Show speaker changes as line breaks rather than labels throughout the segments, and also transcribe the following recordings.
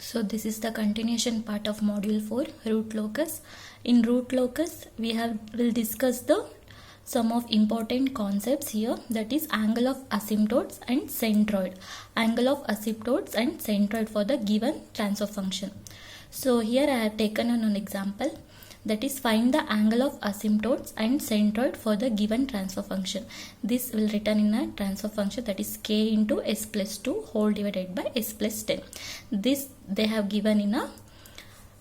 So this is the continuation part of module 4, root locus. In root locus will discuss the some of important concepts here, that is angle of asymptotes and centroid. Angle of asymptotes and centroid for the given transfer function. So here I have taken an example, that is find the angle of asymptotes and centroid for the given transfer function. This will written in a transfer function, that is k into s plus 2 whole divided by s plus 10. This they have given in a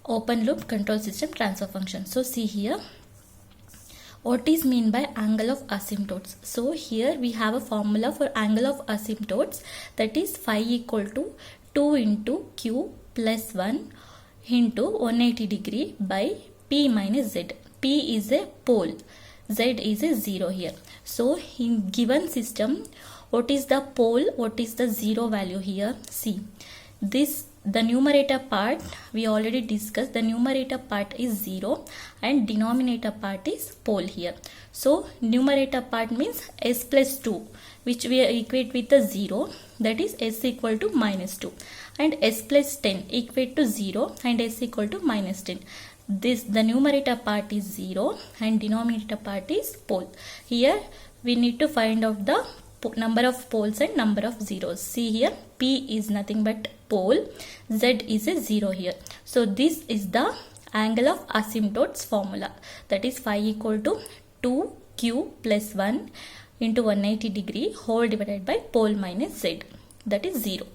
open loop control system transfer function. So see here, what is mean by angle of asymptotes? So here we have a formula for angle of asymptotes, that is phi equal to 2 into q plus 1 into 180 degree by p minus z. P is a pole, z is a 0 here. So in given system, what is the pole, what is the 0 value here? See, this the numerator part we already discussed, the numerator part is 0 and denominator part is pole here. So numerator part means s plus 2, which we equate with the 0, that is s equal to minus 2, and s plus 10 equate to 0 and s equal to minus 10. This the numerator part is 0 and denominator part is pole. Here we need to find out the number of poles and number of zeros. See here, p is nothing but pole, z is a 0 here. So this is the angle of asymptotes formula, that is phi equal to 2q plus 1 into 180 degree whole divided by pole minus z, that is 0.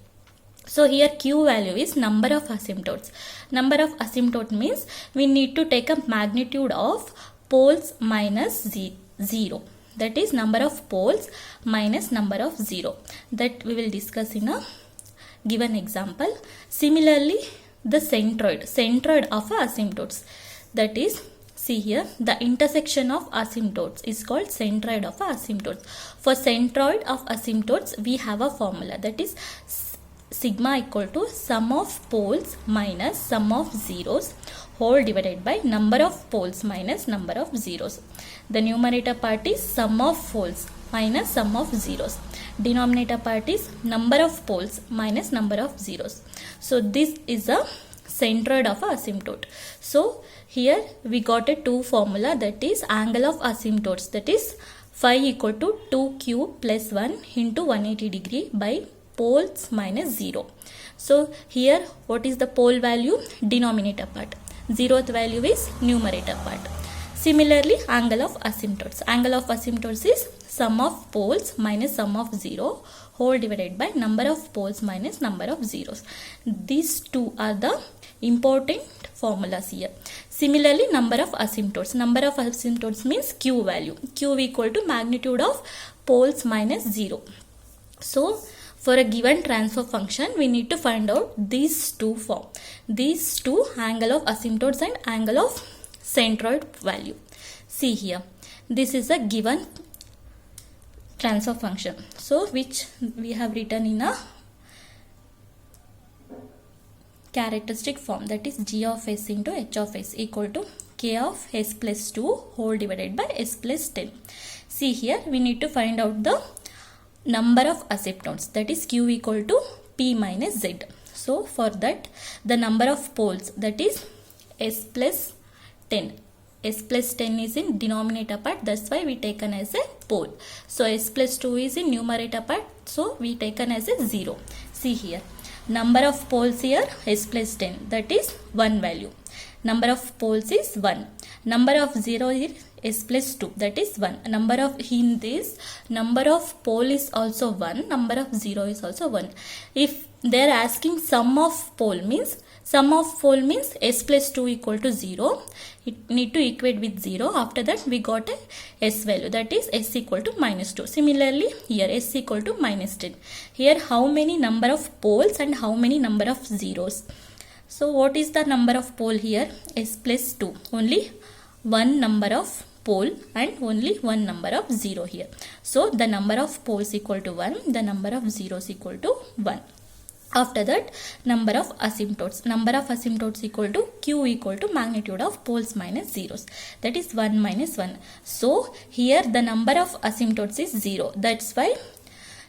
So here q value is number of asymptotes. Number of asymptote means we need to take a magnitude of poles minus 0. That is number of poles minus number of 0. That we will discuss in a given example. Similarly, the centroid of asymptotes, that is, see here, the intersection of asymptotes is called centroid of asymptotes. For centroid of asymptotes, we have a formula, that is sigma equal to sum of poles minus sum of zeros whole divided by number of poles minus number of zeros. The numerator part is sum of poles minus sum of zeros. Denominator part is number of poles minus number of zeros. So this is a centroid of asymptote. So here we got a two formula, that is angle of asymptotes, that is phi equal to 2q plus 1 into 180 degree by poles minus 0. So here what is the pole value? Denominator part. 0th value is numerator part. Similarly, angle of asymptotes. Angle of asymptotes is sum of poles minus sum of 0 whole divided by number of poles minus number of zeros. These two are the important formulas here. Similarly, number of asymptotes. Number of asymptotes means q value. Q equal to magnitude of poles minus 0. So for a given transfer function, we need to find out these two angle of asymptotes and angle of centroid value. See here, this is a given transfer function, so which we have written in a characteristic form, that is g of s into h of s equal to k of s plus 2 whole divided by s plus 10. See here, we need to find out the number of asymptotes, that is q equal to p minus z. So for that, the number of poles, that is s plus 10. S plus 10 is in denominator part, that's why we taken as a pole. So s plus 2 is in numerator part, so we taken as a 0. See here, number of poles here s plus 10, that is 1 value. Number of poles is 1. Number of 0 is s plus 2, that is 1. Number of in this, number of pole is also 1, number of 0 is also 1. If they are asking sum of pole means s plus 2 equal to 0. It need to equate with 0. After that we got a s value, that is s equal to minus 2. Similarly here s equal to minus 10. Here how many number of poles and how many number of zeros? So what is the number of pole here? S plus 2. Only one number of pole and only one number of 0 here. So the number of poles equal to 1, the number of zeros equal to 1. After that, number of asymptotes. Number of asymptotes equal to q equal to magnitude of poles minus zeros. That is 1 minus 1. So here the number of asymptotes is 0. That's why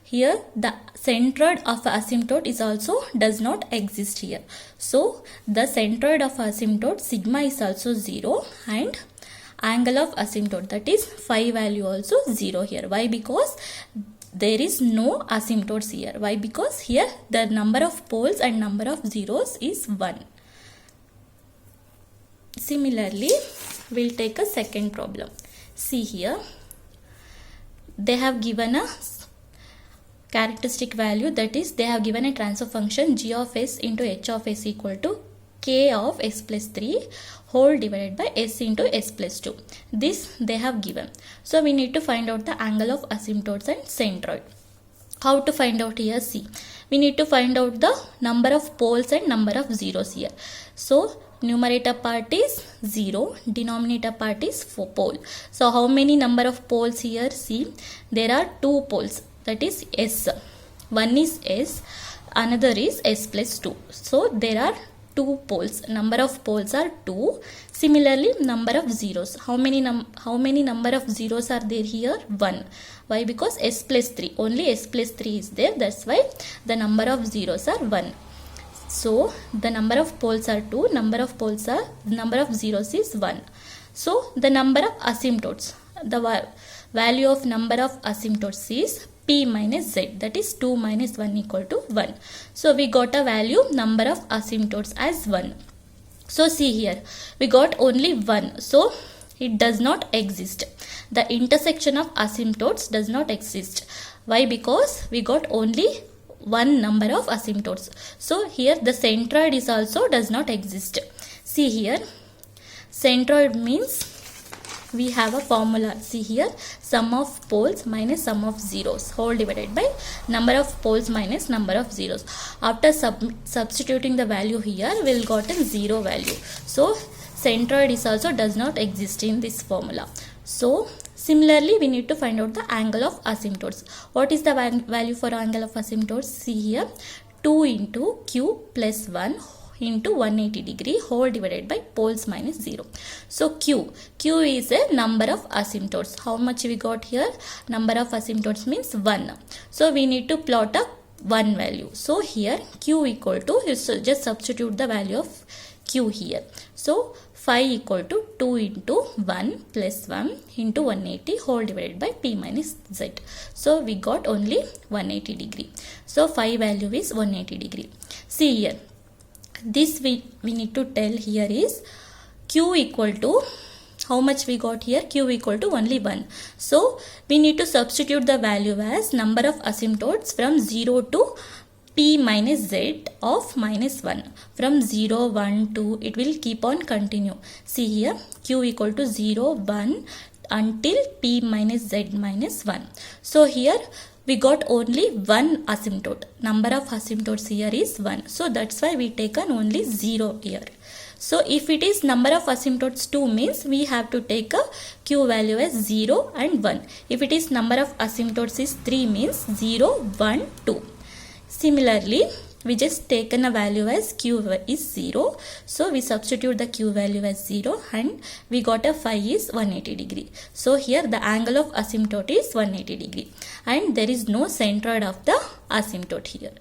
here the centroid of asymptote is also does not exist here. So the centroid of asymptote sigma is also 0 and angle of asymptote, that is phi value also 0 here. Why? Because there is no asymptotes here. Why? Because here the number of poles and number of zeros is 1. Similarly, we'll take a second problem. See here, they have given a characteristic value, that is they have given a transfer function g of s into h of s equal to k of s plus 3 whole divided by s into s plus 2. This they have given. So we need to find out the angle of asymptotes and centroid. How to find out here? See, we need to find out the number of poles and number of zeros here. So numerator part is 0, denominator part is 4 pole. So how many number of poles here? See, there are 2 poles, that is s. One is s, another is s plus 2. So there are 2 poles. Number of poles are 2. Similarly, number of zeros. How many number of zeros are there here? 1. Why? Because s plus 3. Only s plus 3 is there. That's why the number of zeros are 1. So the number of poles are 2. Number of zeros is 1. So the number of asymptotes. The value of number of asymptotes is p minus z, that is 2 minus 1 equal to 1. So we got a value number of asymptotes as 1. So see here, we got only 1. So it does not exist. The intersection of asymptotes does not exist. Why? Because we got only one number of asymptotes. So here the centroid is also does not exist. See here, centroid means we have a formula. See here, sum of poles minus sum of zeros whole divided by number of poles minus number of zeros. After substituting the value here, we will got a 0 value. So centroid is also does not exist in this formula. So similarly, we need to find out the angle of asymptotes. What is the value for angle of asymptotes? See here, 2 into q plus 1 into 180 degree whole divided by poles minus 0. So q is a number of asymptotes. How much we got here? Number of asymptotes means 1. So we need to plot a 1 value. So here q equal to, just substitute the value of q here. So phi equal to 2 into 1 plus 1 into 180 whole divided by p minus z. So we got only 180 degree. So phi value is 180 degree. See here, this we need to tell here is q equal to, how much we got here? Q equal to only 1. So we need to substitute the value as number of asymptotes from 0 to p minus z of minus 1. From 0, 1, 2, it will keep on continue. See here, q equal to 0, 1 until p minus z minus 1. So here we got only one asymptote. Number of asymptotes here is 1. So that's why we taken only 0 here. So if it is number of asymptotes 2 means we have to take a q value as 0 and 1. If it is number of asymptotes is 3 means 0, 1, 2. Similarly, we just taken a value as q is 0. So we substitute the q value as 0 and we got a phi is 180 degree. So here the angle of asymptote is 180 degree and there is no centroid of the asymptote here.